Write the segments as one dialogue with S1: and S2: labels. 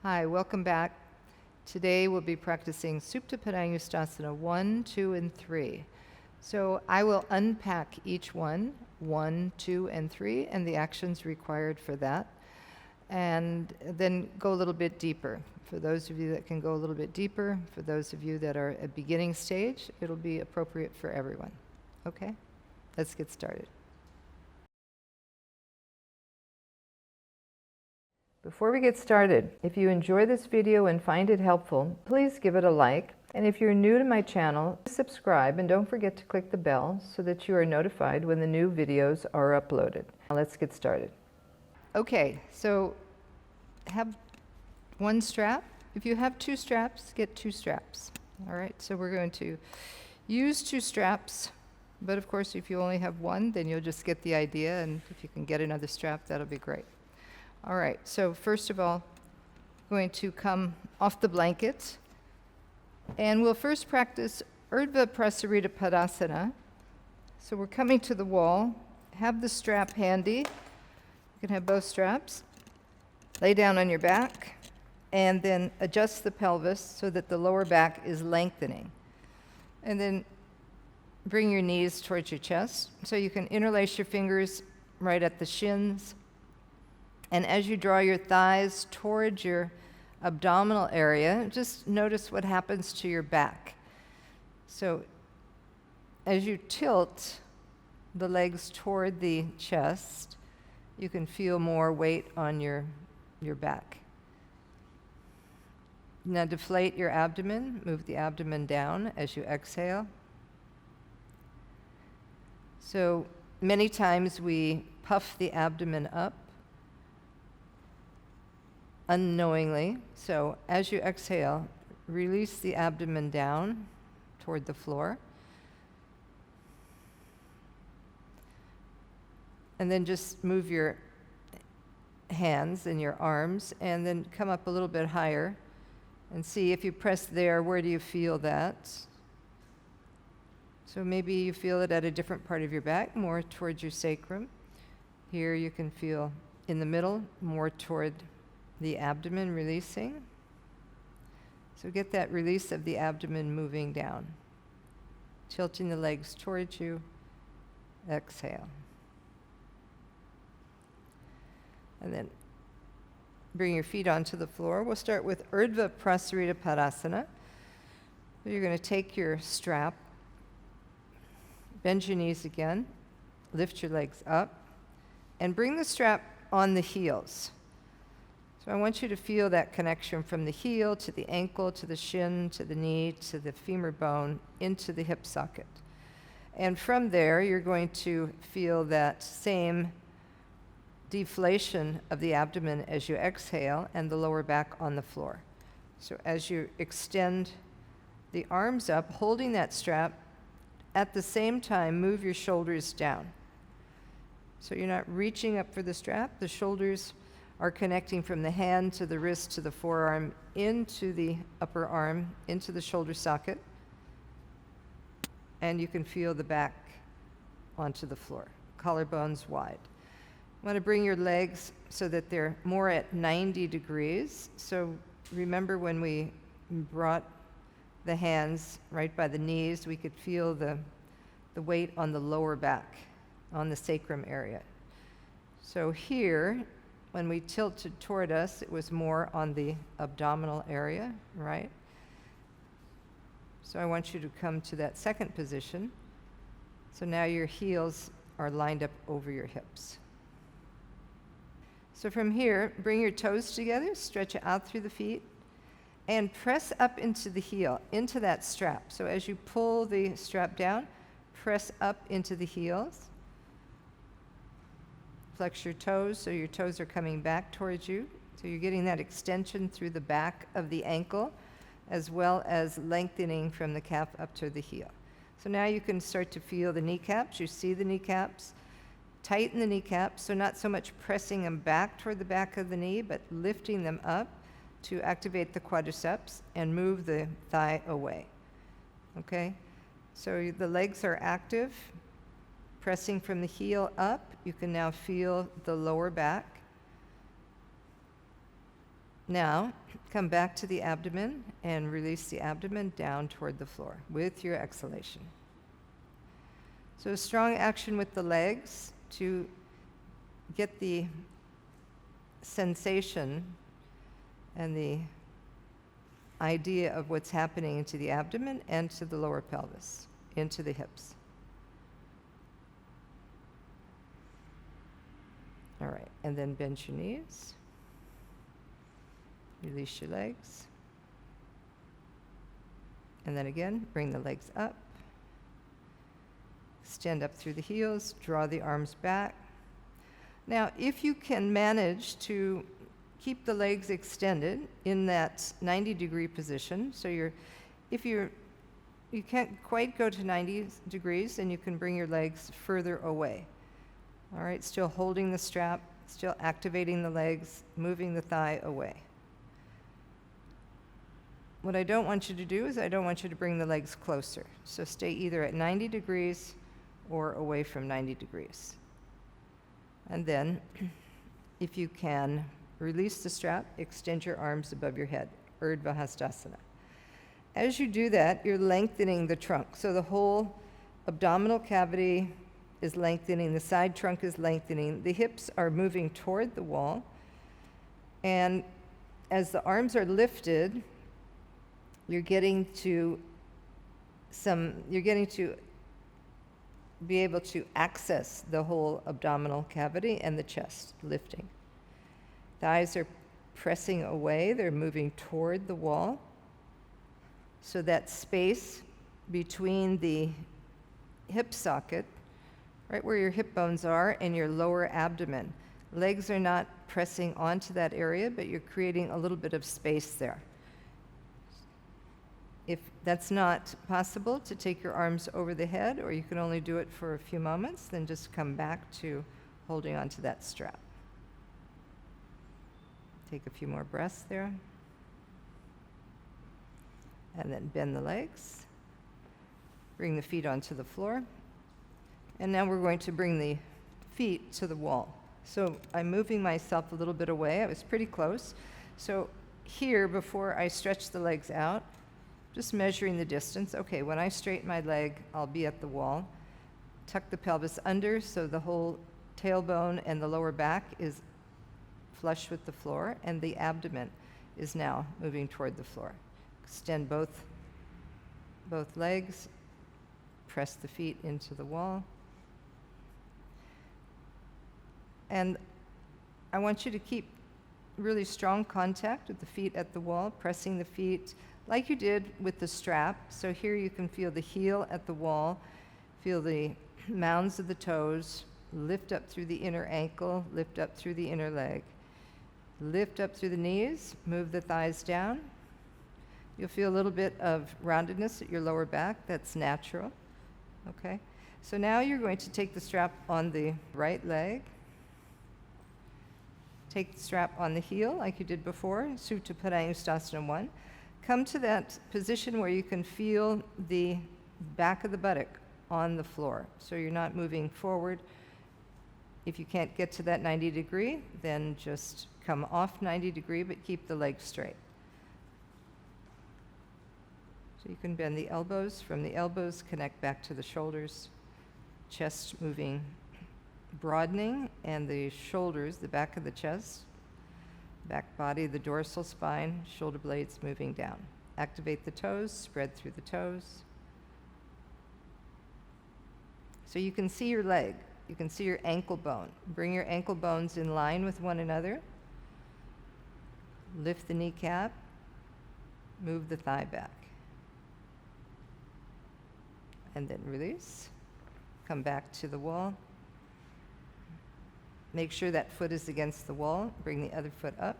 S1: Hi, welcome back. Today we'll be practicing Supta Padangusthasana I, II, and III. So I will unpack each one, 1, 2, and 3, and the actions required for that, and then go a little bit deeper. For those of you that can go a little bit deeper, for those of you that are at beginning stage, it'll be appropriate for everyone. Okay? Let's get started. Before we get started, if you enjoy this video and find it helpful, please give it a like. And if you're new to my channel, subscribe and don't forget to click the bell so that you are notified when the new videos are uploaded. Now let's get started. Okay, so have one strap. If you have 2 straps, get 2 straps. All right, so we're going to use 2 straps, but of course if you only have one, then you'll just get the idea, and if you can get another strap, that'll be great. All right, so first of all, I'm going to come off the blanket, and we'll first practice Urdhva Prasarita Padasana. So we're coming to the wall, have the strap handy. You can have both straps. Lay down on your back, and then adjust the pelvis so that the lower back is lengthening. And then bring your knees towards your chest, so you can interlace your fingers right at the shins. And as you draw your thighs towards your abdominal area, just notice what happens to your back. So as you tilt the legs toward the chest, you can feel more weight on your back. Now deflate your abdomen, move the abdomen down as you exhale. So many times we puff the abdomen up unknowingly. So as you exhale, release the abdomen down toward the floor. And then just move your hands and your arms, and then come up a little bit higher and see if you press there, where do you feel that? So maybe you feel it at a different part of your back, more towards your sacrum. Here you can feel in the middle, more toward the abdomen releasing. So get that release of the abdomen moving down. Tilting the legs towards you. Exhale. And then bring your feet onto the floor. We'll start with Urdhva Prasarita Padasana. You're going to take your strap, bend your knees again, lift your legs up, and bring the strap on the heels. So I want you to feel that connection from the heel to the ankle, to the shin, to the knee, to the femur bone, into the hip socket. And from there, you're going to feel that same deflation of the abdomen as you exhale, and the lower back on the floor. So as you extend the arms up, holding that strap, at the same time, move your shoulders down. So you're not reaching up for the strap. The shoulders are connecting from the hand to the wrist to the forearm, into the upper arm, into the shoulder socket. And you can feel the back onto the floor, collarbones wide. You want to bring your legs so that they're more at 90 degrees. So remember when we brought the hands right by the knees, we could feel the weight on the lower back, on the sacrum area. So here, when we tilted toward us, it was more on the abdominal area, right? So I want you to come to that second position. So now your heels are lined up over your hips. So from here, bring your toes together, stretch it out through the feet, and press up into the heel, into that strap. So as you pull the strap down, press up into the heels. Flex your toes so your toes are coming back towards you. So you're getting that extension through the back of the ankle, as well as lengthening from the calf up to the heel. So now you can start to feel the kneecaps. You see the kneecaps. Tighten the kneecaps, so not so much pressing them back toward the back of the knee, but lifting them up to activate the quadriceps and move the thigh away. Okay? So the legs are active. Pressing from the heel up, you can now feel the lower back. Now, come back to the abdomen and release the abdomen down toward the floor with your exhalation. So strong action with the legs to get the sensation and the idea of what's happening into the abdomen and to the lower pelvis, into the hips. All right, and then bend your knees. Release your legs. And then again, bring the legs up. Extend up through the heels, draw the arms back. Now, if you can manage to keep the legs extended in that 90-degree position, so you can't quite go to 90 degrees, then you can bring your legs further away. All right, still holding the strap, still activating the legs, moving the thigh away. What I don't want you to do is I don't want you to bring the legs closer. So stay either at 90 degrees or away from 90 degrees. And then, if you can, release the strap, extend your arms above your head, Urdhva Prasarita. As you do that, you're lengthening the trunk. So the whole abdominal cavity is lengthening, the side trunk is lengthening, the hips are moving toward the wall, and as the arms are lifted, you're getting to be able to access the whole abdominal cavity and the chest, lifting. Thighs are pressing away, they're moving toward the wall. So that space between the hip socket, right where your hip bones are, and your lower abdomen. Legs are not pressing onto that area, but you're creating a little bit of space there. If that's not possible, to take your arms over the head, or you can only do it for a few moments, then just come back to holding onto that strap. Take a few more breaths there. And then bend the legs. Bring the feet onto the floor. And now we're going to bring the feet to the wall. So I'm moving myself a little bit away. I was pretty close. So here, before I stretch the legs out, just measuring the distance. Okay, when I straighten my leg, I'll be at the wall. Tuck the pelvis under so the whole tailbone and the lower back is flush with the floor, and the abdomen is now moving toward the floor. Extend both legs, press the feet into the wall. And I want you to keep really strong contact with the feet at the wall, pressing the feet like you did with the strap. So here you can feel the heel at the wall, feel the mounds of the toes, lift up through the inner ankle, lift up through the inner leg. Lift up through the knees, move the thighs down. You'll feel a little bit of roundedness at your lower back. That's natural. Okay? So now you're going to take the strap on the right leg. Take the strap on the heel like you did before, Supta Padangusthasana I. Come to that position where you can feel the back of the buttock on the floor. So you're not moving forward. If you can't get to that 90 degree, then just come off 90 degree, but keep the legs straight. So you can bend the elbows. From the elbows, connect back to the shoulders. Chest moving, broadening, and the shoulders, the back of the chest, back body, the dorsal spine, shoulder blades moving down. Activate the toes, spread through the toes. So you can see your leg. You can see your ankle bone. Bring your ankle bones in line with one another. Lift the kneecap. Move the thigh back. And then release. Come back to the wall. Make sure that foot is against the wall. Bring the other foot up.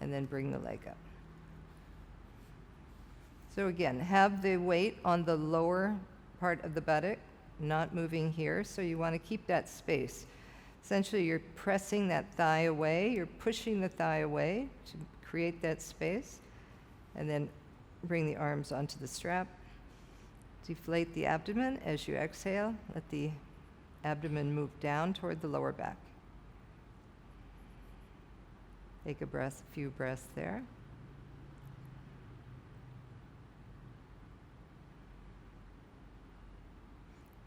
S1: And then bring the leg up. So again, have the weight on the lower part of the buttock, not moving here. So you want to keep that space. Essentially, you're pressing that thigh away. You're pushing the thigh away to create that space. And then bring the arms onto the strap. Deflate the abdomen as you exhale. Let the abdomen move down toward the lower back. Take a few breaths there.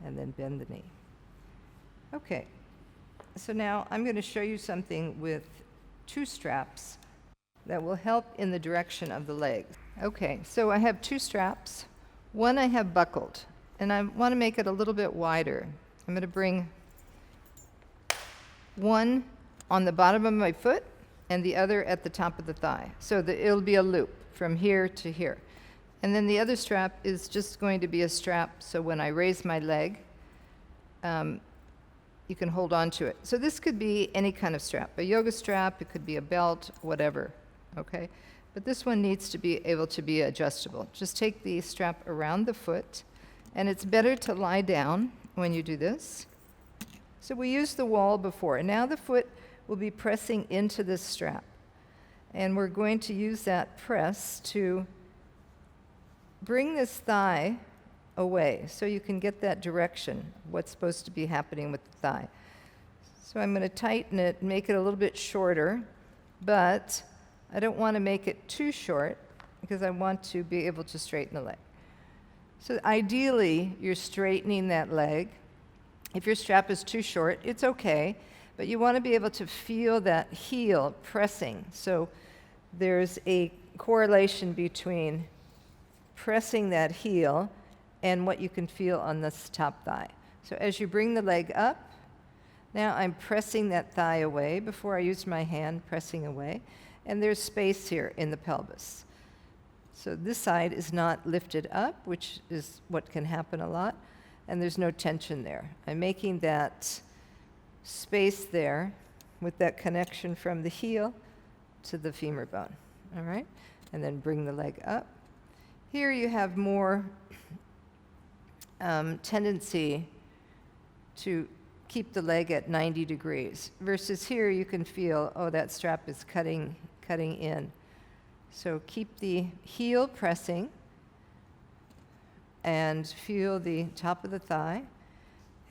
S1: And then bend the knee. Okay, so now I'm going to show you something with 2 straps that will help in the direction of the leg. Okay, so I have 2 straps. One I have buckled, and I want to make it a little bit wider. I'm going to bring one on the bottom of my foot and the other at the top of the thigh. So it'll be a loop from here to here. And then the other strap is just going to be a strap, so when I raise my leg, you can hold on to it. So this could be any kind of strap, a yoga strap, it could be a belt, whatever, okay? But this one needs to be able to be adjustable. Just take the strap around the foot, and it's better to lie down when you do this. So we used the wall before, and now the foot will be pressing into this strap. And we're going to use that press to bring this thigh away so you can get that direction, what's supposed to be happening with the thigh. So I'm going to tighten it, make it a little bit shorter, but I don't want to make it too short because I want to be able to straighten the leg. So ideally, you're straightening that leg. If your strap is too short, it's okay, but you want to be able to feel that heel pressing. So there's a correlation between pressing that heel and what you can feel on this top thigh. So as you bring the leg up, now I'm pressing that thigh away before I use my hand, pressing away, and there's space here in the pelvis. So this side is not lifted up, which is what can happen a lot, and there's no tension there. I'm making that space there with that connection from the heel to the femur bone, all right? And then bring the leg up. Here you have more tendency to keep the leg at 90 degrees, versus here you can feel, oh, that strap is cutting in. So keep the heel pressing and feel the top of the thigh.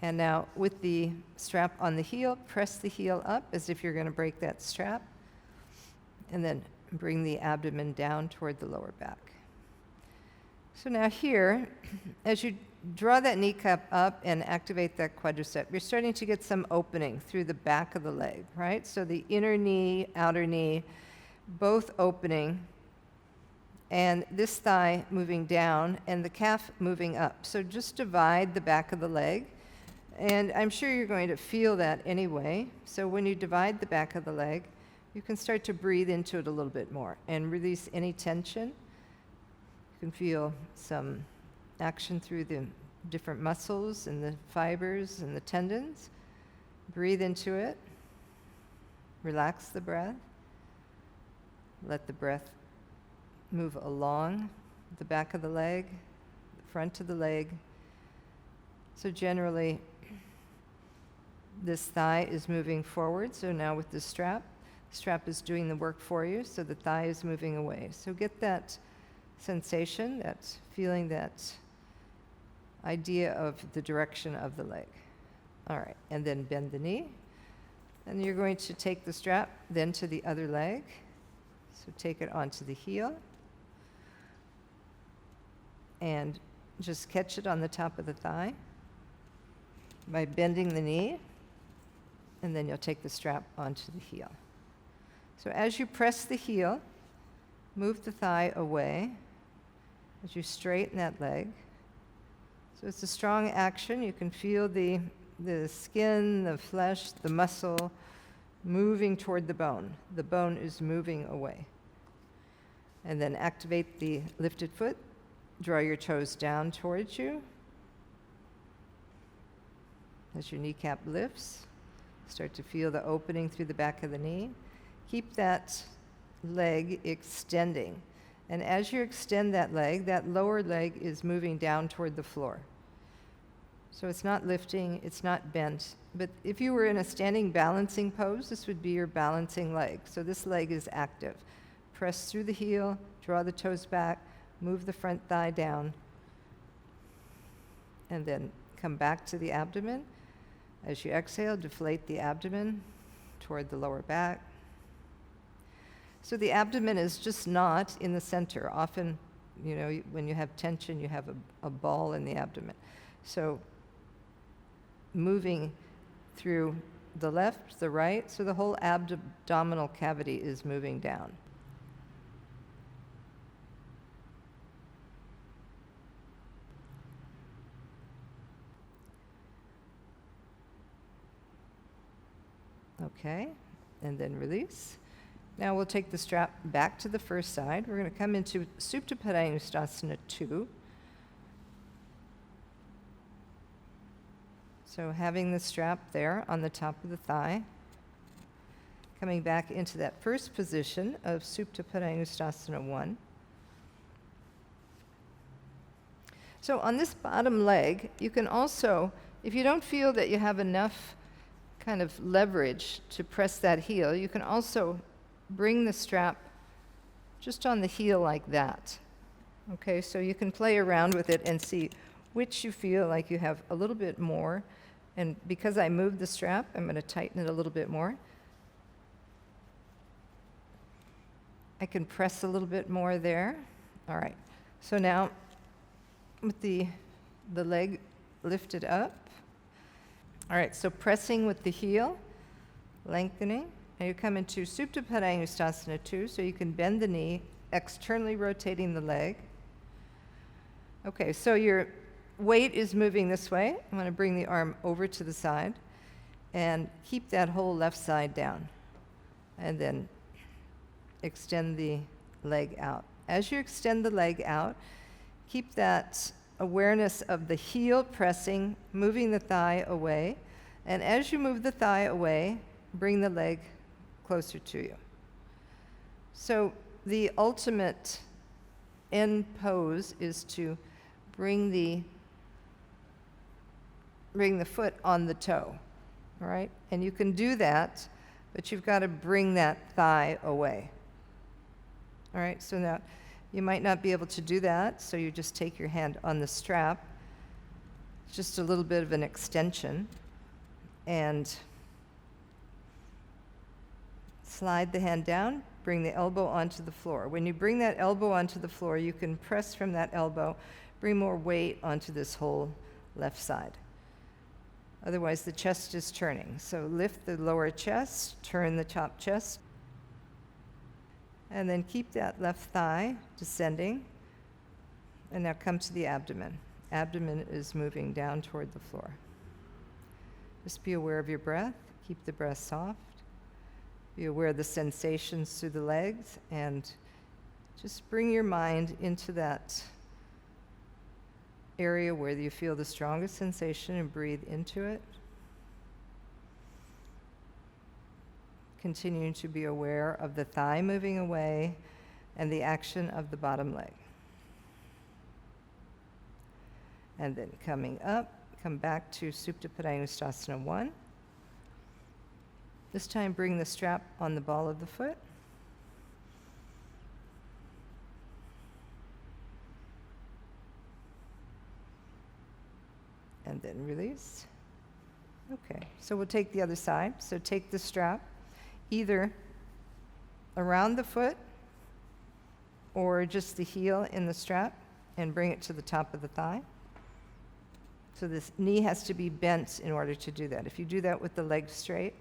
S1: And now with the strap on the heel, press the heel up as if you're going to break that strap, and then bring the abdomen down toward the lower back. So now here, as you draw that kneecap up and activate that quadricep, you're starting to get some opening through the back of the leg, right? So the inner knee, outer knee, both opening, and this thigh moving down and the calf moving up. So just divide the back of the leg, and I'm sure you're going to feel that anyway. So when you divide the back of the leg, you can start to breathe into it a little bit more and release any tension. You can feel some action through the different muscles and the fibers and the tendons. Breathe into it. Relax the breath. Let the breath move along the back of the leg, the front of the leg. So generally, this thigh is moving forward. So now with the strap is doing the work for you, so the thigh is moving away. So get that sensation, that feeling, that idea of the direction of the leg. All right, and then bend the knee. And you're going to take the strap then to the other leg. So take it onto the heel. And just catch it on the top of the thigh by bending the knee. And then you'll take the strap onto the heel. So as you press the heel, move the thigh away as you straighten that leg. So it's a strong action. You can feel the skin, the flesh, the muscle moving toward the bone. The bone is moving away. And then activate the lifted foot. Draw your toes down towards you. As your kneecap lifts, start to feel the opening through the back of the knee. Keep that leg extending. And as you extend that leg, that lower leg is moving down toward the floor. So it's not lifting, it's not bent. But if you were in a standing balancing pose, this would be your balancing leg. So this leg is active. Press through the heel, draw the toes back, move the front thigh down, and then come back to the abdomen. As you exhale, deflate the abdomen toward the lower back. So the abdomen is just not in the center. Often, when you have tension, you have a ball in the abdomen. So moving through the left, the right, so the whole abdominal cavity is moving down. Okay, and then release. Now we'll take the strap back to the first side. We're going to come into Supta Padangusthasana II. So having the strap there on the top of the thigh, coming back into that first position of Supta Padangusthasana I. So on this bottom leg, you can also, if you don't feel that you have enough kind of leverage to press that heel, you can also bring the strap just on the heel like that. Okay, so you can play around with it and see which you feel like you have a little bit more. And because I moved the strap, I'm going to tighten it a little bit more. I can press a little bit more there. All right, so now with the leg lifted up. All right, so pressing with the heel, lengthening, and you come into Supta Padangusthasana II, so you can bend the knee, externally rotating the leg. Okay, so your weight is moving this way. I'm going to bring the arm over to the side and keep that whole left side down. And then extend the leg out. As you extend the leg out, keep that awareness of the heel pressing, moving the thigh away. And as you move the thigh away, bring the leg closer to you. So the ultimate end pose is to bring the foot on the toe, all right? And you can do that, but you've got to bring that thigh away. All right, so now you might not be able to do that, so you just take your hand on the strap, just a little bit of an extension, and slide the hand down, bring the elbow onto the floor. When you bring that elbow onto the floor, you can press from that elbow, bring more weight onto this whole left side. Otherwise, the chest is turning. So lift the lower chest, turn the top chest, and then keep that left thigh descending. And now come to the abdomen. Abdomen is moving down toward the floor. Just be aware of your breath. Keep the breath soft. Be aware of the sensations through the legs, and just bring your mind into that area where you feel the strongest sensation and breathe into it. Continuing to be aware of the thigh moving away and the action of the bottom leg. And then coming up, come back to Supta Padangusthasana I. This time bring the strap on the ball of the foot. And then release. Okay, so we'll take the other side. So take the strap either around the foot or just the heel in the strap and bring it to the top of the thigh. So this knee has to be bent in order to do that. If you do that with the leg straight,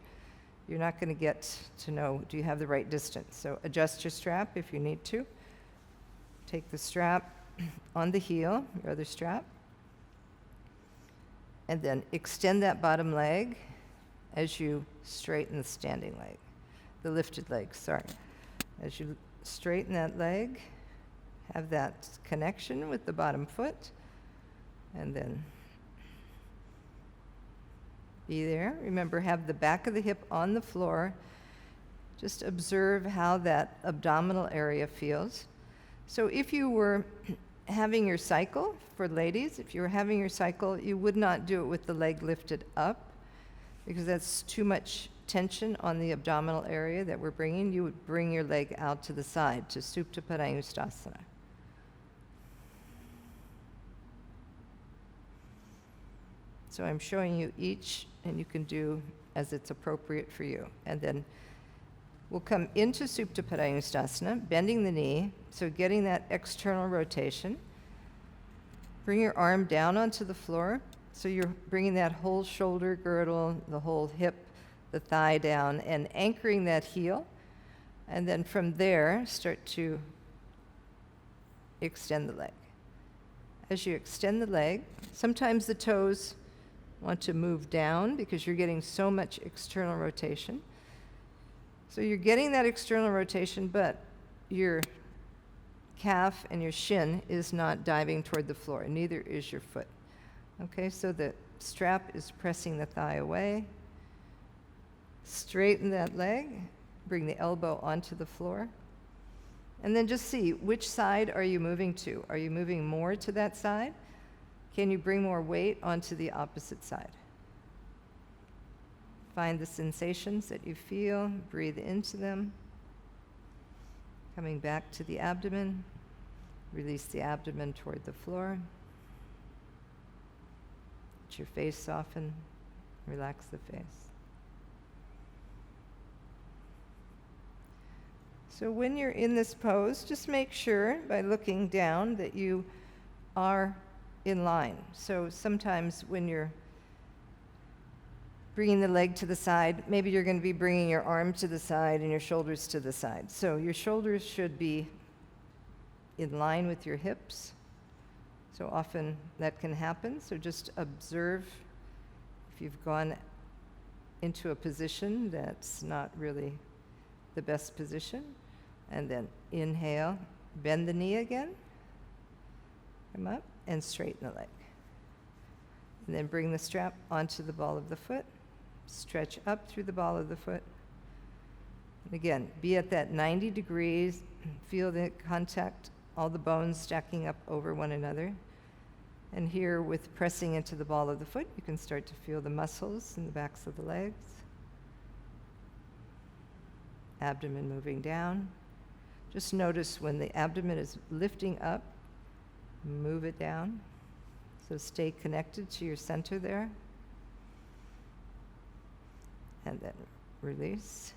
S1: you're not going to get to know, do you have the right distance? So adjust your strap if you need to. Take the strap on the heel, your other strap, and then extend that bottom leg as you straighten the standing leg, the lifted leg, sorry. As you straighten that leg, have that connection with the bottom foot, and then be there. Remember, have the back of the hip on the floor. Just observe how that abdominal area feels. So if you were having your cycle, for ladies, if you were having your cycle, you would not do it with the leg lifted up because that's too much tension on the abdominal area that we're bringing. You would bring your leg out to the side to Supta Padangusthasana. So I'm showing you each, and you can do as it's appropriate for you. And then We'll come into Supta Padangusthasana, bending the knee, so getting that external rotation. Bring your arm down onto the floor, so you're bringing that whole shoulder girdle, the whole hip, the thigh down, and anchoring that heel. And then from there, start to extend the leg. As you extend the leg, sometimes the toes want to move down because you're getting so much external rotation. So you're getting that external rotation, but your calf and your shin is not diving toward the floor, neither is your foot. Okay, so the strap is pressing the thigh away. Straighten that leg, bring the elbow onto the floor, and then just see which side are you moving to. Are you moving more to that side? Can you bring more weight onto the opposite side? Find the sensations that you feel, breathe into them. Coming back to the abdomen, release the abdomen toward the floor. Let your face soften, relax the face. So when you're in this pose, just make sure by looking down that you are in line. So sometimes when you're bringing the leg to the side, maybe you're going to be bringing your arm to the side and your shoulders to the side. So your shoulders should be in line with your hips. So often that can happen. So just observe if you've gone into a position that's not really the best position. And then inhale, bend the knee again, come up and straighten the leg. And then bring the strap onto the ball of the foot, stretch up through the ball of the foot. And again, be at that 90 degrees, feel the contact, all the bones stacking up over one another. And here with pressing into the ball of the foot, you can start to feel the muscles in the backs of the legs. Abdomen moving down. Just notice when the abdomen is lifting up, move it down. So stay connected to your center there. And then release.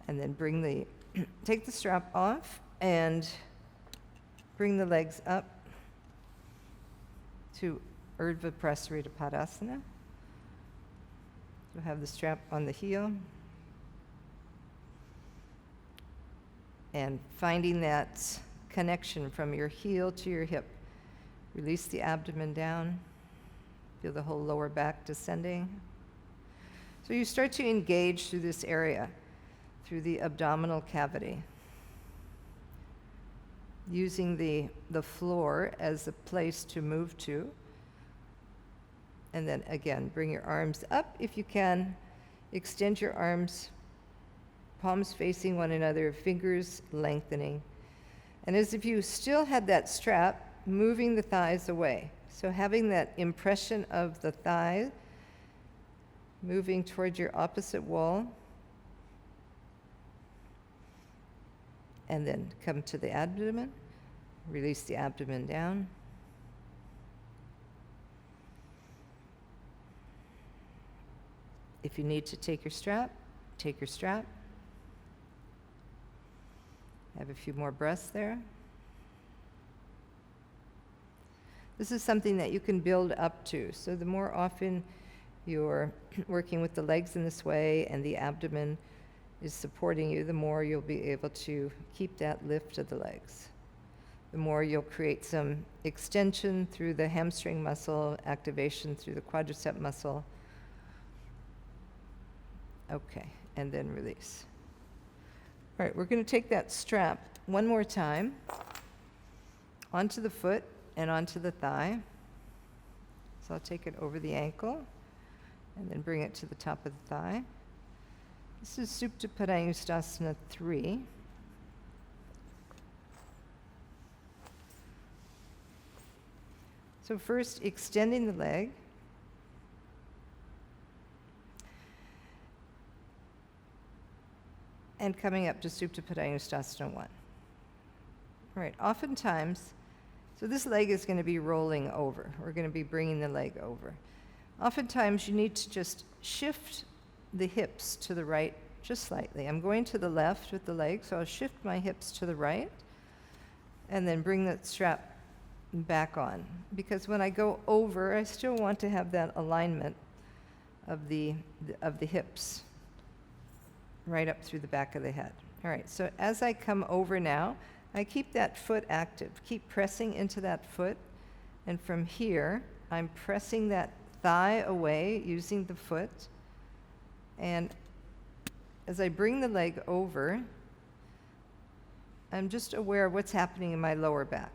S1: And then bring the, take the strap off and bring the legs up to Urdhva Prasarita Padasana. So have the strap on the heel. And finding that connection from your heel to your hip. Release the abdomen down. Feel the whole lower back descending. So you start to engage through this area, through the abdominal cavity. Using the floor as a place to move to. And then again, bring your arms up if you can. Extend your arms, palms facing one another, fingers lengthening. And as if you still had that strap, moving the thighs away. So having that impression of the thigh moving towards your opposite wall. And then come to the abdomen. Release the abdomen down. If you need to take your strap, take your strap. Have a few more breaths there. This is something that you can build up to. So the more often you're working with the legs in this way and the abdomen is supporting you, the more you'll be able to keep that lift of the legs. The more you'll create some extension through the hamstring muscle, activation through the quadricep muscle. Okay, and then release. All right, we're going to take that strap one more time onto the foot and onto the thigh. So I'll take it over the ankle and then bring it to the top of the thigh. This is Supta Padangusthasana III. So first, extending the leg. And coming up to Supta Padangusthasana I. All right, oftentimes, so this leg is going to be rolling over. We're going to be bringing the leg over. Oftentimes, you need to just shift the hips to the right just slightly. I'm going to the left with the leg, so I'll shift my hips to the right and then bring the strap back on. Because when I go over, I still want to have that alignment of the hips right up through the back of the head. All right, so as I come over now, I keep that foot active. Keep pressing into that foot. And from here, I'm pressing that thigh away using the foot. And as I bring the leg over, I'm just aware of what's happening in my lower back.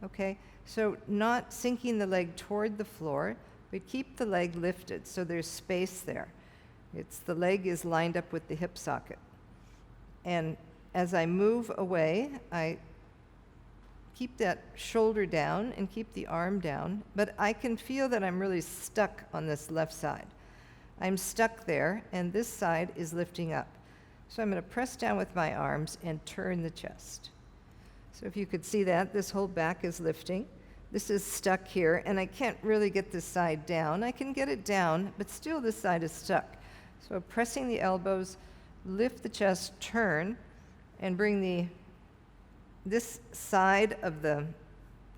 S1: Okay? So not sinking the leg toward the floor, but keep the leg lifted so there's space there. The leg is lined up with the hip socket. And as I move away, I keep that shoulder down and keep the arm down, but I can feel that I'm really stuck on this left side. I'm stuck there, and this side is lifting up. So I'm going to press down with my arms and turn the chest. So if you could see that, this whole back is lifting. This is stuck here, and I can't really get this side down. I can get it down, but still this side is stuck. So pressing the elbows, lift the chest, turn, and bring this side of the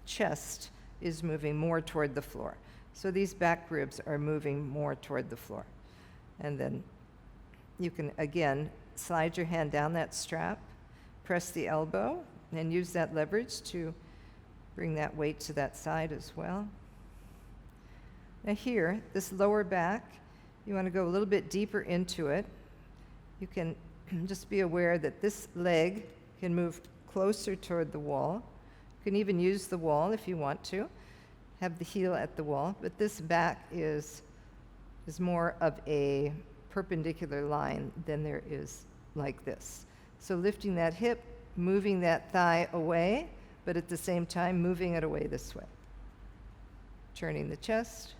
S1: chest is moving more toward the floor. So these back ribs are moving more toward the floor. And then you can, again, slide your hand down that strap, press the elbow, and use that leverage to bring that weight to that side as well. Now here, this lower back, you want to go a little bit deeper into it. You can just be aware that this leg can move closer toward the wall. You can even use the wall if you want to, have the heel at the wall, but this back is more of a perpendicular line than there is like this. So lifting that hip, moving that thigh away, but at the same time moving it away this way. Turning the chest.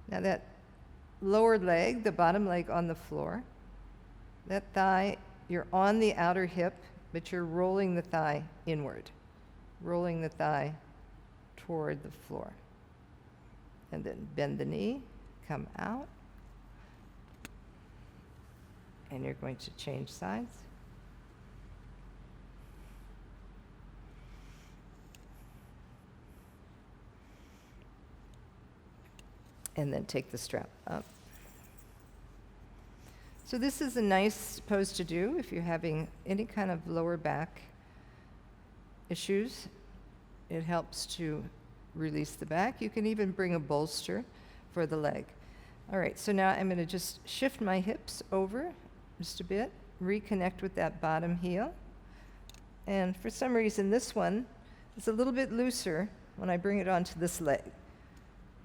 S1: Now that lower leg, the bottom leg on the floor, that thigh, you're on the outer hip, but you're rolling the thigh inward, rolling the thigh toward the floor. And then bend the knee, come out, and you're going to change sides. And then take the strap up. So this is a nice pose to do if you're having any kind of lower back issues. It helps to release the back. You can even bring a bolster for the leg. All right, so now I'm going to just shift my hips over just a bit, reconnect with that bottom heel. And for some reason, this one is a little bit looser when I bring it onto this leg.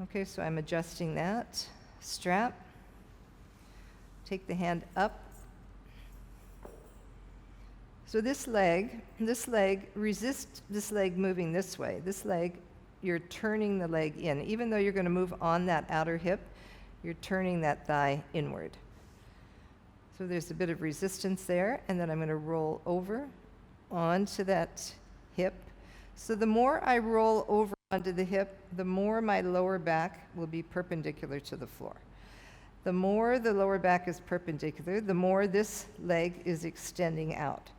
S1: Okay, so I'm adjusting that strap. Take the hand up. So this leg, resist this leg moving this way. This leg, you're turning the leg in. Even though you're going to move on that outer hip, you're turning that thigh inward. So there's a bit of resistance there, and then I'm going to roll over onto that hip. So the more I roll over onto the hip, the more my lower back will be perpendicular to the floor. The more the lower back is perpendicular, the more this leg is extending out.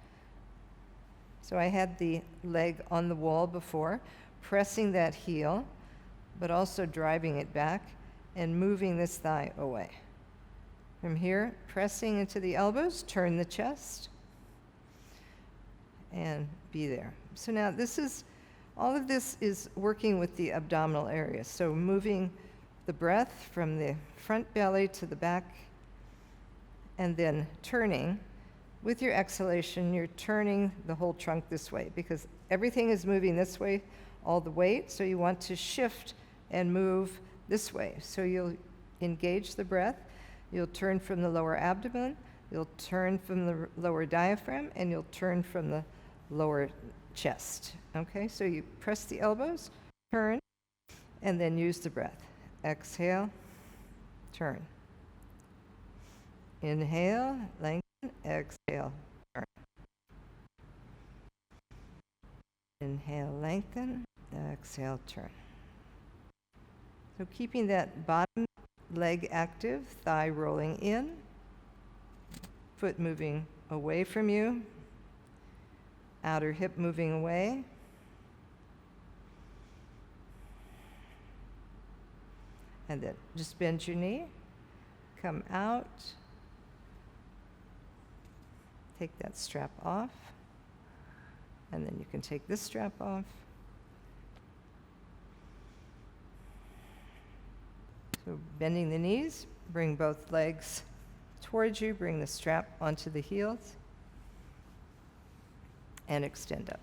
S1: So I had the leg on the wall before, pressing that heel, but also driving it back and moving this thigh away. From here, pressing into the elbows, turn the chest, and be there. So now all of this is working with the abdominal area. So moving the breath from the front belly to the back, and then turning. With your exhalation, you're turning the whole trunk this way because everything is moving this way, all the weight, so you want to shift and move this way. So you'll engage the breath, you'll turn from the lower abdomen, you'll turn from the lower diaphragm, and you'll turn from the lower chest. Okay, so you press the elbows, turn, and then use the breath. Exhale, turn. Inhale, lengthen, exhale, turn. Inhale, lengthen, exhale, turn. So keeping that bottom leg active, thigh rolling in, foot moving away from you, outer hip moving away. And then just bend your knee, come out, take that strap off, and then you can take this strap off. So bending the knees, bring both legs towards you, bring the strap onto the heels, and extend up.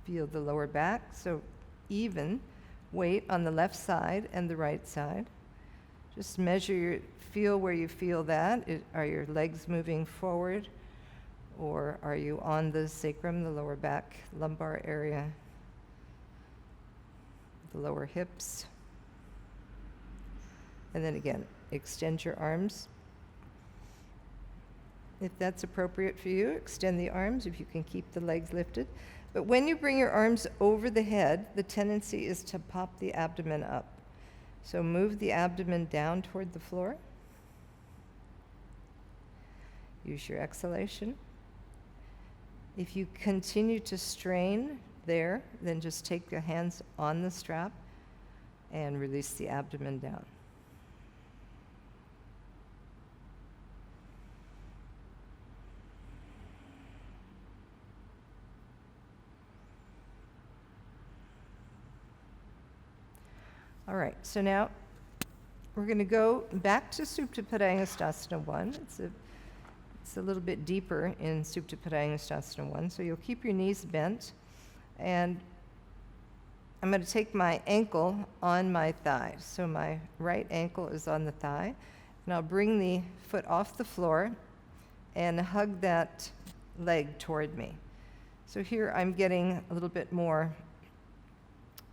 S1: Feel the lower back, so even weight on the left side and the right side. Just feel where you feel that. Are your legs moving forward, or are you on the sacrum, the lower back, lumbar area, the lower hips? And then again, extend your arms. If that's appropriate for you, extend the arms if you can keep the legs lifted. But when you bring your arms over the head, the tendency is to pop the abdomen up. So move the abdomen down toward the floor. Use your exhalation. If you continue to strain there, then just take your hands on the strap and release the abdomen down. All right, so now we're going to go back to Supta Padangusthasana I. It's a little bit deeper in Supta Padangusthasana I, so you'll keep your knees bent, and I'm going to take my ankle on my thigh. So my right ankle is on the thigh, and I'll bring the foot off the floor and hug that leg toward me. So here I'm getting a little bit more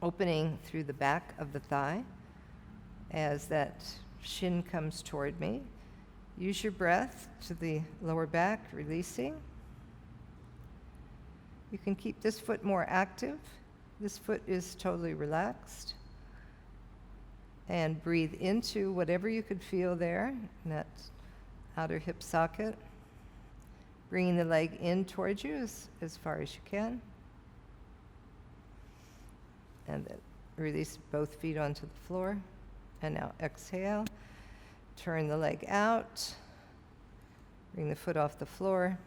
S1: opening through the back of the thigh as that shin comes toward me. Use your breath to the lower back, releasing. You can keep this foot more active. This foot is totally relaxed. And breathe into whatever you could feel there in that outer hip socket. Bringing the leg in towards you as far as you can. And then release both feet onto the floor. And now exhale. Turn the leg out. Bring the foot off the floor.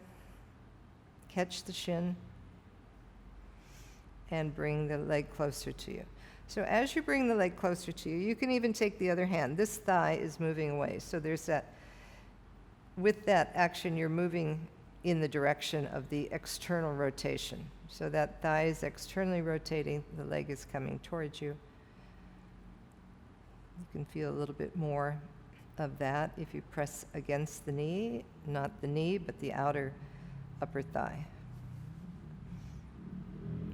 S1: Catch the shin. And bring the leg closer to you. So as you bring the leg closer to you, you can even take the other hand. This thigh is moving away. So there's that, with that action, you're moving in the direction of the external rotation. So that thigh is externally rotating, the leg is coming towards you. You can feel a little bit more of that if you press against the knee, not the knee, but the outer upper thigh.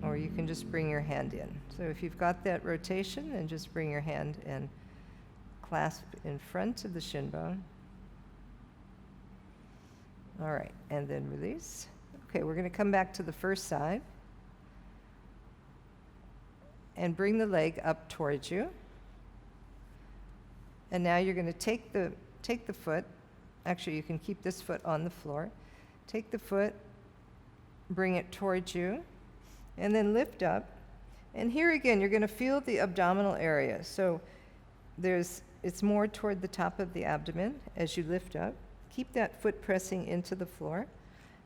S1: Or you can just bring your hand in. So if you've got that rotation, then just bring your hand and clasp in front of the shin bone. All right, and then release. Okay, we're going to come back to the first side and bring the leg up towards you. And now you're going to take the foot. Actually, you can keep this foot on the floor. Take the foot, bring it towards you, and then lift up. And here again, you're going to feel the abdominal area. So it's more toward the top of the abdomen as you lift up. Keep that foot pressing into the floor.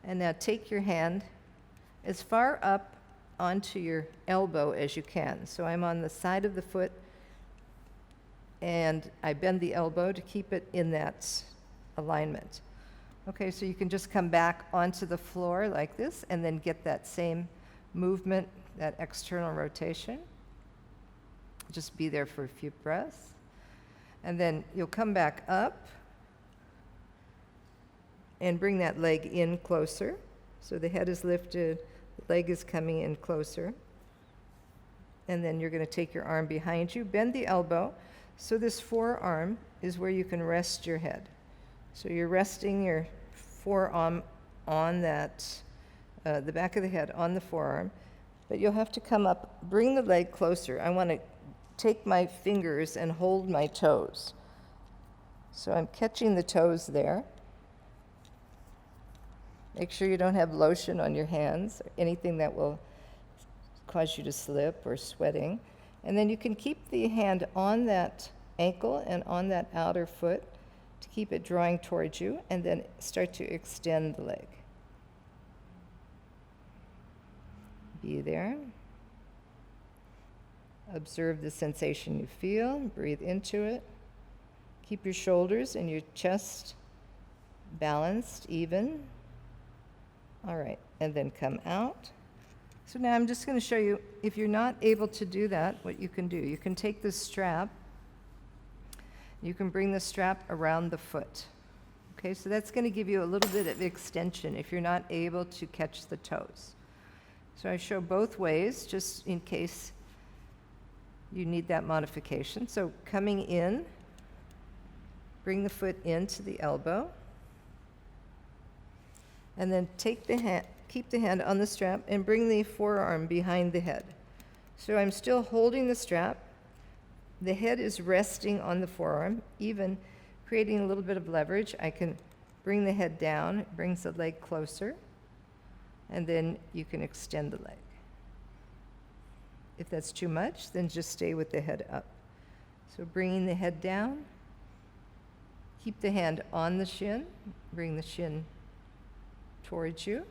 S1: And now take your hand as far up onto your elbow as you can. So I'm on the side of the foot, and I bend the elbow to keep it in that alignment. Okay, so you can just come back onto the floor like this and then get that same movement, that external rotation. Just be there for a few breaths. And then you'll come back up and bring that leg in closer. So the head is lifted, the leg is coming in closer. And then you're going to take your arm behind you, bend the elbow. So this forearm is where you can rest your head. So you're resting your forearm on that, the back of the head on the forearm, but you'll have to come up, bring the leg closer. I want to take my fingers and hold my toes. So I'm catching the toes there. Make sure you don't have lotion on your hands, or anything that will cause you to slip, or sweating. And then you can keep the hand on that ankle and on that outer foot to keep it drawing towards you, and then start to extend the leg. Be there. Observe the sensation you feel. Breathe into it. Keep your shoulders and your chest balanced, even. All right, and then come out. So now I'm just going to show you, if you're not able to do that, what you can do. You can take this strap. You can bring the strap around the foot. Okay, so that's going to give you a little bit of extension if you're not able to catch the toes. So I show both ways, just in case you need that modification. So coming in, bring the foot into the elbow, and then take the hand, keep the hand on the strap, and bring the forearm behind the head. So I'm still holding the strap. The head is resting on the forearm, even creating a little bit of leverage. I can bring the head down, it brings the leg closer, and then you can extend the leg. If that's too much, then just stay with the head up. So bringing the head down, keep the hand on the shin, bring the shin towards you.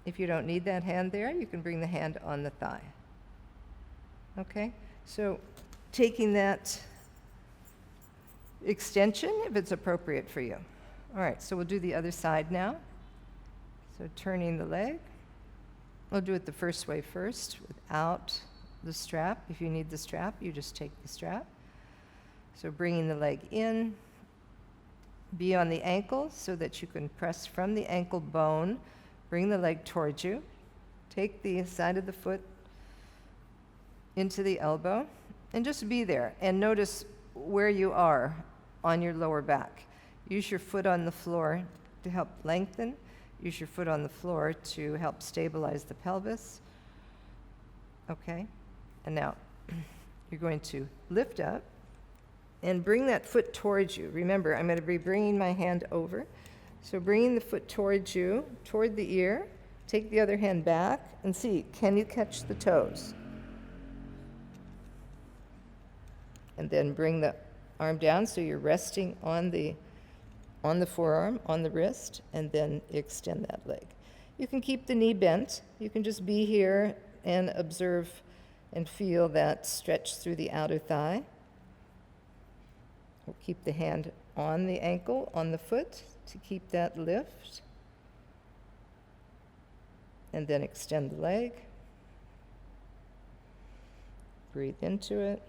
S1: If you don't need that hand there, you can bring the hand on the thigh. Okay, so taking that extension if it's appropriate for you. All right, so we'll do the other side now. So turning the leg. We'll do it the first way first, without the strap. If you need the strap, you just take the strap. So bringing the leg in, be on the ankle so that you can press from the ankle bone, bring the leg towards you, take the side of the foot into the elbow, and just be there. And notice where you are on your lower back. Use your foot on the floor to help lengthen. Use your foot on the floor to help stabilize the pelvis. Okay, and now you're going to lift up and bring that foot towards you. Remember, I'm going to be bringing my hand over. So bringing the foot towards you, toward the ear. Take the other hand back and see, can you catch the toes? And then bring the arm down so you're resting on the forearm, on the wrist, and then extend that leg. You can keep the knee bent. You can just be here and observe and feel that stretch through the outer thigh. We'll keep the hand on the ankle, on the foot, to keep that lift. And then extend the leg. Breathe into it.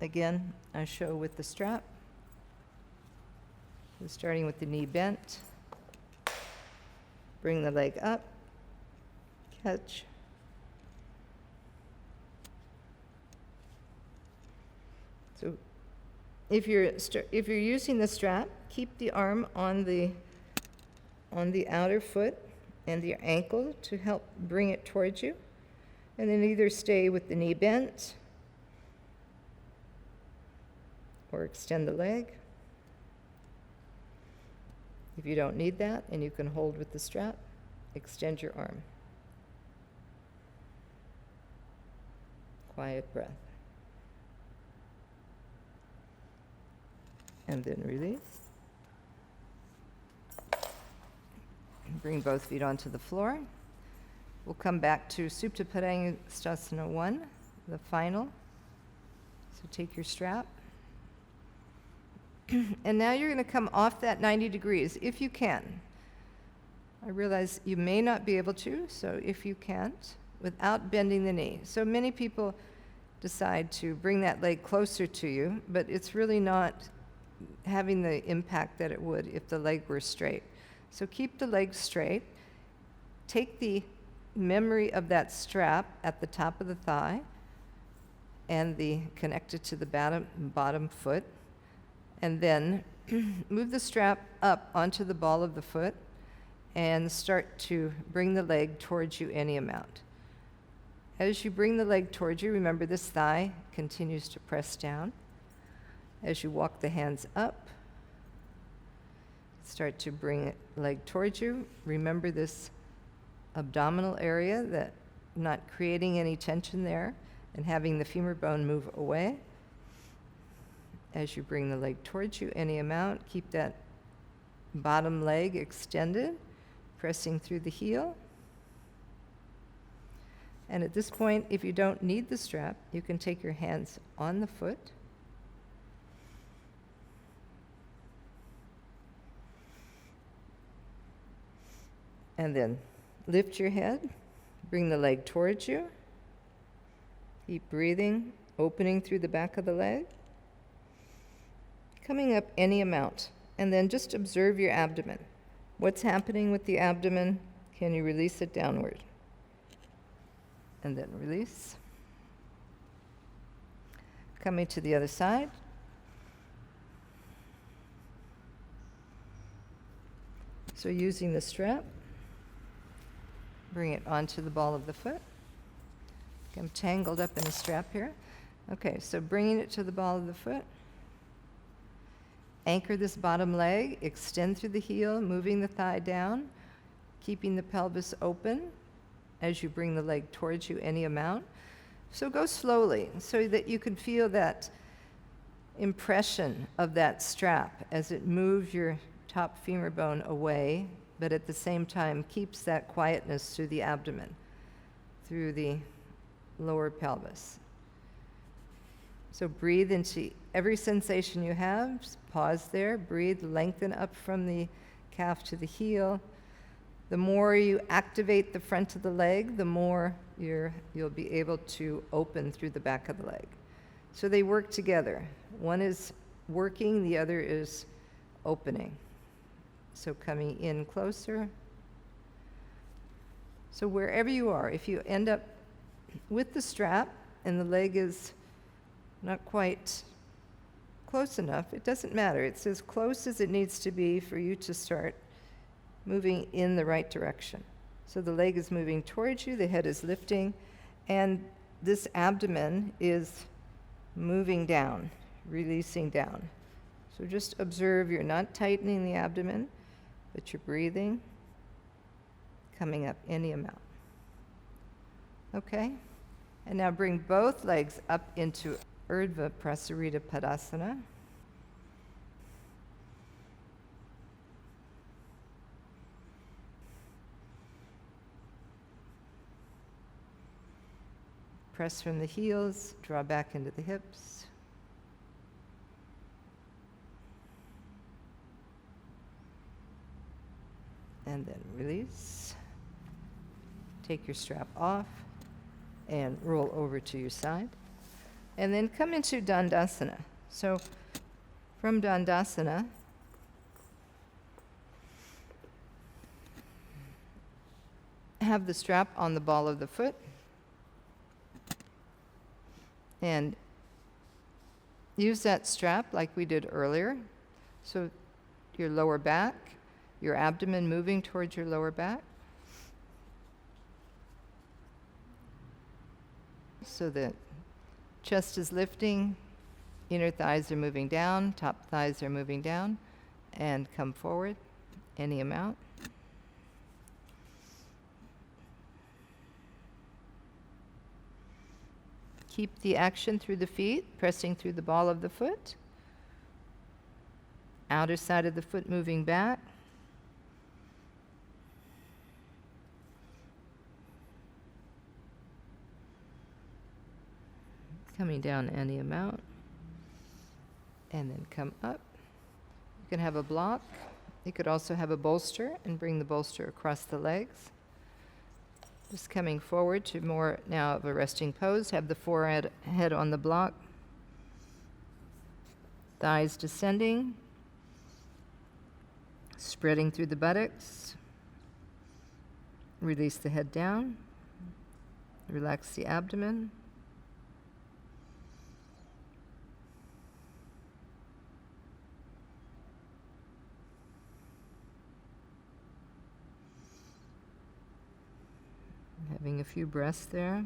S1: Again, I show with the strap. So starting with the knee bent. Bring the leg up. Catch. So if you're using the strap, keep the arm on the outer foot and the ankle to help bring it towards you. And then either stay with the knee bent or extend the leg. If you don't need that and you can hold with the strap, extend your arm. Quiet breath. And then release. Bring both feet onto the floor. We'll come back to Supta Padangusthasana I, the final. So take your strap. And now you're going to come off that 90 degrees, if you can. I realize you may not be able to, so if you can't, without bending the knee. So many people decide to bring that leg closer to you, but it's really not having the impact that it would if the leg were straight. So keep the leg straight. Take the memory of that strap at the top of the thigh and connected to the bottom foot. And then move the strap up onto the ball of the foot and start to bring the leg towards you any amount. As you bring the leg towards you, remember this thigh continues to press down. As you walk the hands up, start to bring the leg towards you. Remember this abdominal area, that not creating any tension there, and having the femur bone move away. As you bring the leg towards you, any amount, keep that bottom leg extended, pressing through the heel. And at this point, if you don't need the strap, you can take your hands on the foot. And then lift your head, bring the leg towards you. Keep breathing, opening through the back of the leg. Coming up any amount. And then just observe your abdomen. What's happening with the abdomen? Can you release it downward? And then release. Coming to the other side. So using the strap, bring it onto the ball of the foot. I'm tangled up in the strap here. Okay, so bringing it to the ball of the foot. Anchor this bottom leg, extend through the heel, moving the thigh down, keeping the pelvis open as you bring the leg towards you any amount. So go slowly so that you can feel that impression of that strap as it moves your top femur bone away, but at the same time keeps that quietness through the abdomen, through the lower pelvis. So breathe into every sensation you have. Just pause there, breathe, lengthen up from the calf to the heel. The more you activate the front of the leg, the more you'll be able to open through the back of the leg. So they work together. One is working, the other is opening. So coming in closer. So wherever you are, if you end up with the strap and the leg is not quite close enough, it doesn't matter. It's as close as it needs to be for you to start moving in the right direction. So the leg is moving towards you, the head is lifting, and this abdomen is moving down, releasing down. So just observe you're not tightening the abdomen, but you're breathing, coming up any amount. Okay? And now bring both legs up into Urdhva Prasarita Padasana. Press from the heels, draw back into the hips. And then release. Take your strap off and roll over to your side. And then come into Dandasana. So from Dandasana, have the strap on the ball of the foot. And use that strap like we did earlier. So your lower back, your abdomen moving towards your lower back. So that chest is lifting, inner thighs are moving down, top thighs are moving down, and come forward any amount. Keep the action through the feet, pressing through the ball of the foot. Outer side of the foot moving back. Coming down any amount. And then come up. You can have a block. You could also have a bolster and bring the bolster across the legs. Just coming forward to more now of a resting pose. Have the forehead head on the block. Thighs descending. Spreading through the buttocks. Release the head down. Relax the abdomen. Having a few breaths there.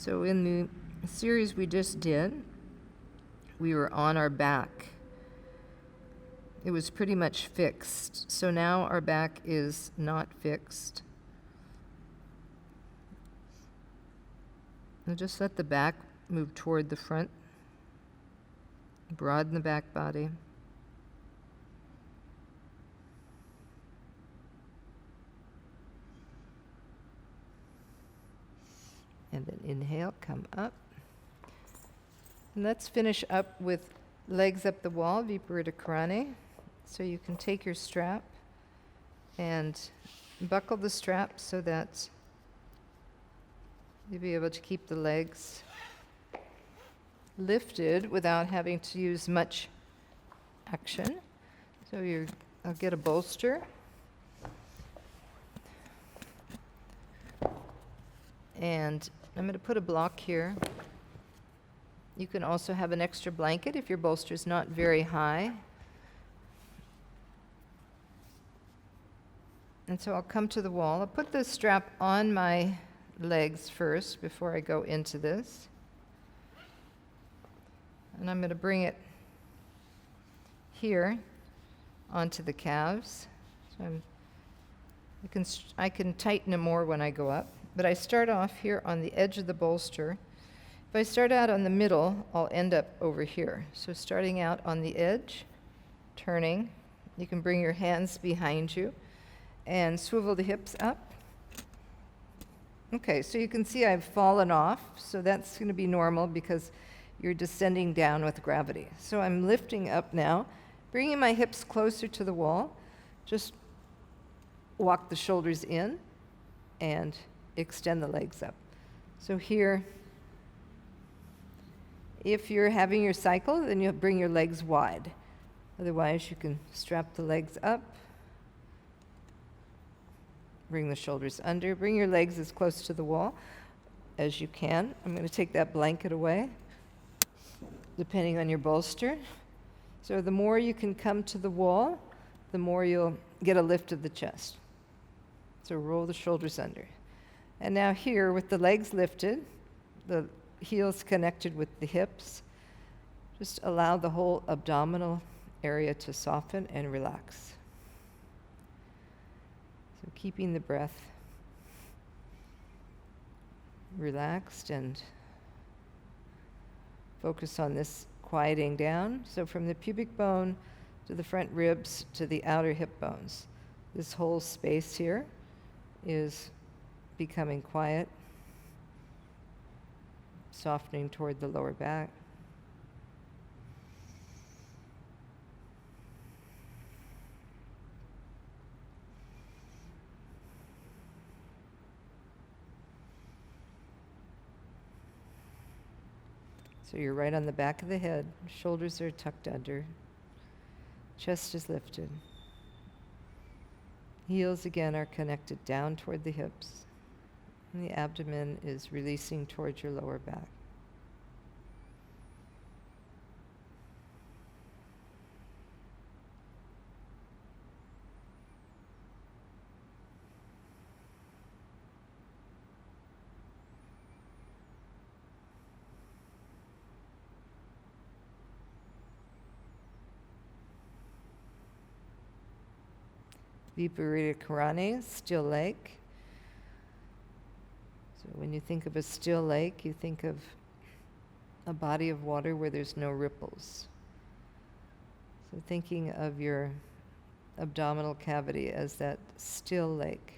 S1: So in the series we just did, we were on our back. It was pretty much fixed. So now our back is not fixed. And just let the back move toward the front. Broaden the back body. And then inhale, come up. And let's finish up with legs up the wall, Viparita Karani. So you can take your strap and buckle the strap so that you'll be able to keep the legs lifted without having to use much action. So I'll get a bolster. And I'm going to put a block here. You can also have an extra blanket if your bolster is not very high. And so I'll come to the wall. I'll put the strap on my legs first before I go into this. And I'm going to bring it here onto the calves. So I can tighten it more when I go up. But I start off here on the edge of the bolster. If I start out on the middle, I'll end up over here. So starting out on the edge, turning, you can bring your hands behind you and swivel the hips up. Okay, so you can see I've fallen off, so that's going to be normal because you're descending down with gravity. So I'm lifting up now, bringing my hips closer to the wall. Just walk the shoulders in and extend the legs up. So here, if you're having your cycle, then you'll bring your legs wide. Otherwise, you can strap the legs up, bring the shoulders under, bring your legs as close to the wall as you can. I'm going to take that blanket away, depending on your bolster. So the more you can come to the wall, the more you'll get a lift of the chest. So roll the shoulders under. And now here, with the legs lifted, the heels connected with the hips, just allow the whole abdominal area to soften and relax. So keeping the breath relaxed and focus on this quieting down. So from the pubic bone to the front ribs to the outer hip bones, this whole space here is becoming quiet, softening toward the lower back. So you're right on the back of the head, shoulders are tucked under, chest is lifted. Heels again are connected down toward the hips. And the abdomen is releasing towards your lower back. Viparita Karani, still lake. So when you think of a still lake, you think of a body of water where there's no ripples. So thinking of your abdominal cavity as that still lake.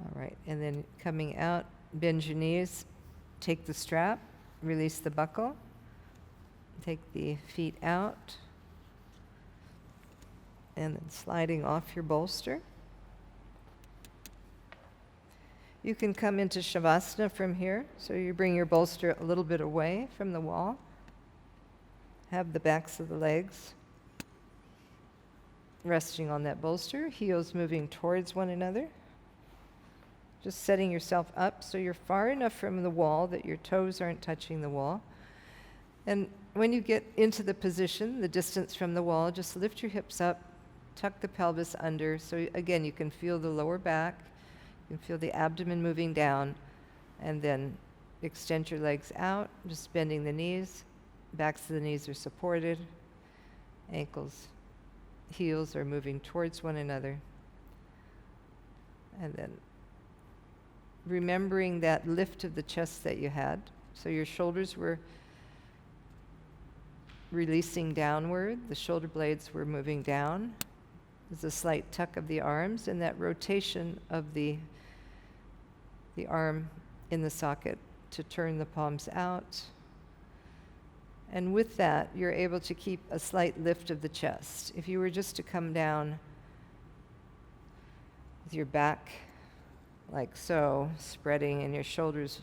S1: All right, and then coming out, bend your knees, take the strap, release the buckle, take the feet out, and then sliding off your bolster. You can come into Savasana from here, so you bring your bolster a little bit away from the wall. Have the backs of the legs resting on that bolster, heels moving towards one another. Just setting yourself up so you're far enough from the wall that your toes aren't touching the wall. And when you get into the position, the distance from the wall, just lift your hips up, tuck the pelvis under. So again, you can feel the lower back, you can feel the abdomen moving down, and then extend your legs out, just bending the knees. Backs of the knees are supported. Ankles, heels are moving towards one another. And then remembering that lift of the chest that you had. So your shoulders were releasing downward. The shoulder blades were moving down. There's a slight tuck of the arms and that rotation of the arm in the socket to turn the palms out. And with that, you're able to keep a slight lift of the chest. If you were just to come down with your back like so, spreading, and your shoulders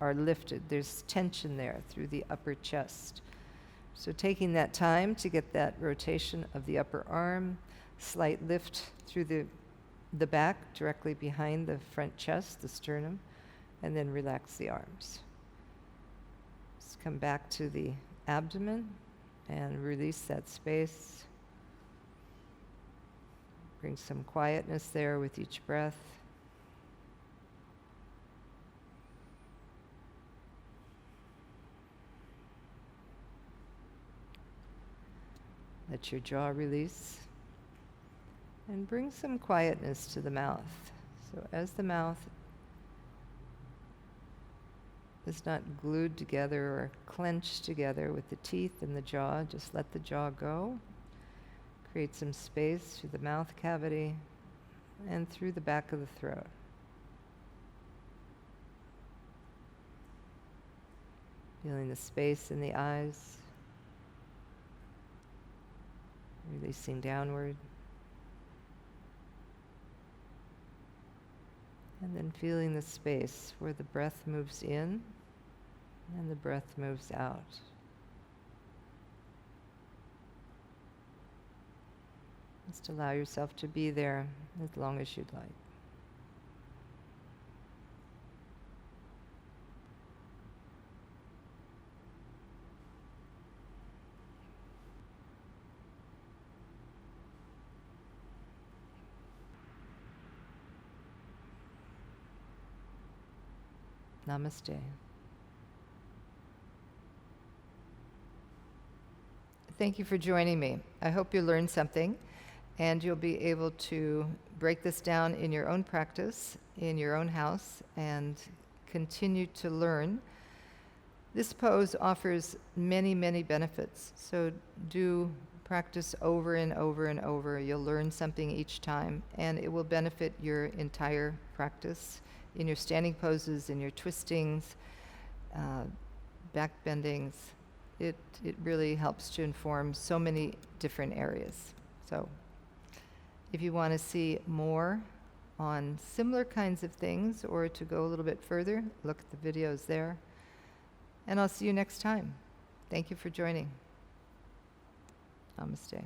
S1: are lifted, there's tension there through the upper chest. So taking that time to get that rotation of the upper arm, slight lift through the back directly behind the front chest, the sternum, and then relax the arms. Just come back to the abdomen and release that space. Bring some quietness there with each breath. Let your jaw release. And bring some quietness to the mouth. So as the mouth is not glued together or clenched together with the teeth and the jaw, just let the jaw go. Create some space through the mouth cavity and through the back of the throat. Feeling the space in the eyes. Releasing downward. And then feeling the space where the breath moves in and the breath moves out. Just allow yourself to be there as long as you'd like. Namaste. Thank you for joining me. I hope you learned something and you'll be able to break this down in your own practice, in your own house, and continue to learn. This pose offers many, many benefits, so do practice over and over and over. You'll learn something each time, and it will benefit your entire practice in your standing poses, in your twistings, back bendings. It really helps to inform so many different areas. So if you want to see more on similar kinds of things or to go a little bit further, look at the videos there. And I'll see you next time. Thank you for joining. Namaste.